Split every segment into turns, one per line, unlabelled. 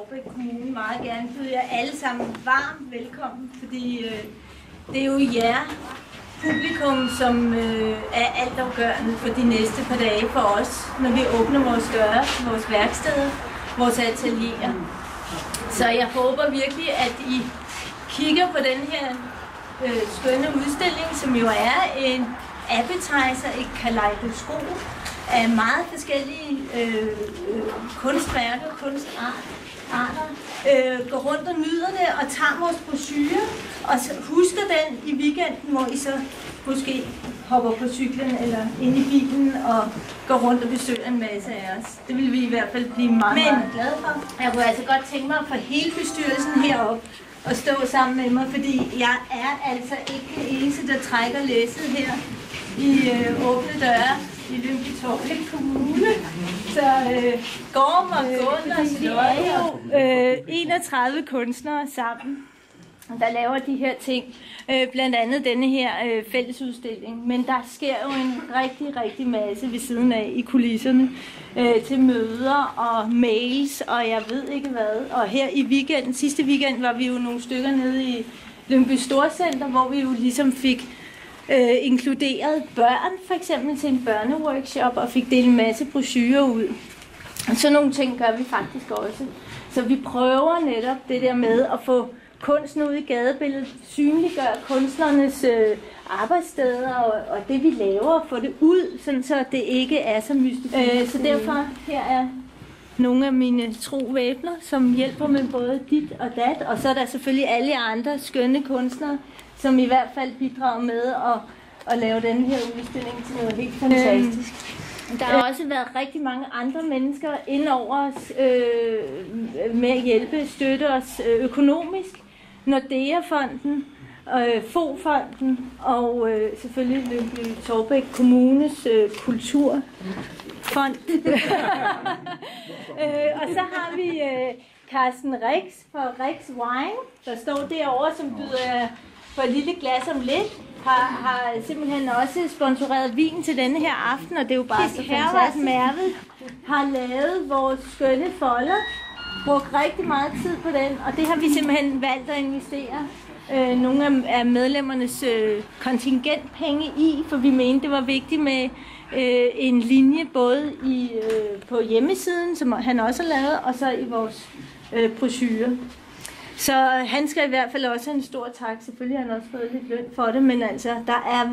Taarbæk Kommune meget gerne byde jer alle sammen varmt velkommen, fordi det er jo jer, publikum, som er altafgørende for de næste par dage for os, når vi åbner vores døre, vores værksteder, vores atelierer. Så jeg håber virkelig, at I kigger på den her skønne udstilling, som jo er en appetizer, et kaleidoskop af meget forskellige kunstværker, kunstarter, går rundt og nyder det og tager vores brochure og husker den i weekenden, hvor I så måske hopper på cyklen eller ind i bilen og går rundt og besøger en masse af os. Det vil vi i hvert fald blive meget glade for. Jeg kunne altså godt tænke mig at få hele bestyrelsen herop og stå sammen med mig, fordi jeg er altså ikke det eneste, der trækker læsset her i åbne døre i Lyngby-Taarbæk Kommune. Så Gorm og Gunnar, vi er jo 31 kunstnere sammen, der laver de her ting. Blandt andet denne her fællesudstilling. Men der sker jo en rigtig masse ved siden af i kulisserne til møder og mails og jeg ved ikke hvad. Og her i weekenden, sidste weekend, var vi jo nogle stykker nede i Lyngby Storcenter, hvor vi jo ligesom fik inkluderet børn for eksempel til en børneworkshop og fik delt en masse brochurer ud. Og sådan nogle ting gør vi faktisk også. Så vi prøver netop det der med at få kunsten ud i gadebilledet, synliggøre kunstnernes arbejdssteder og det vi laver, få det ud, sådan så det ikke er så mystisk. Så derfor her er nogle af mine tro væbner, som hjælper med både dit og dat, og så er der selvfølgelig alle andre skønne kunstnere, som i hvert fald bidrager med at lave den her udstilling til noget helt fantastisk. Der har også været rigtig mange andre mennesker ind over os med at hjælpe, støtte os økonomisk. Nordea-fonden, FOG-fonden og selvfølgelig Lyngby-Taarbæk Kommunes kulturfond. Og så har vi Carsten Rix fra Rix Wine, der står derovre, som byder for et lille glas om lidt. Har simpelthen også sponsoreret vin til denne her aften, og det er jo bare så fantastisk. Merve har lavet vores skønne folder, brugt rigtig meget tid på den, og det har vi simpelthen valgt at investere nogle af medlemmernes kontingentpenge i, for vi mente, det var vigtigt med en linje både på hjemmesiden, som han også har lavet, og så i vores brochure. Så han skal i hvert fald også have en stor tak. Selvfølgelig har han også fået lidt løn for det, men altså, der er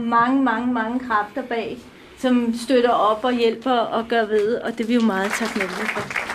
mange kræfter bag, som støtter op og hjælper og gør ved, og det er vi jo meget taknemmelige for.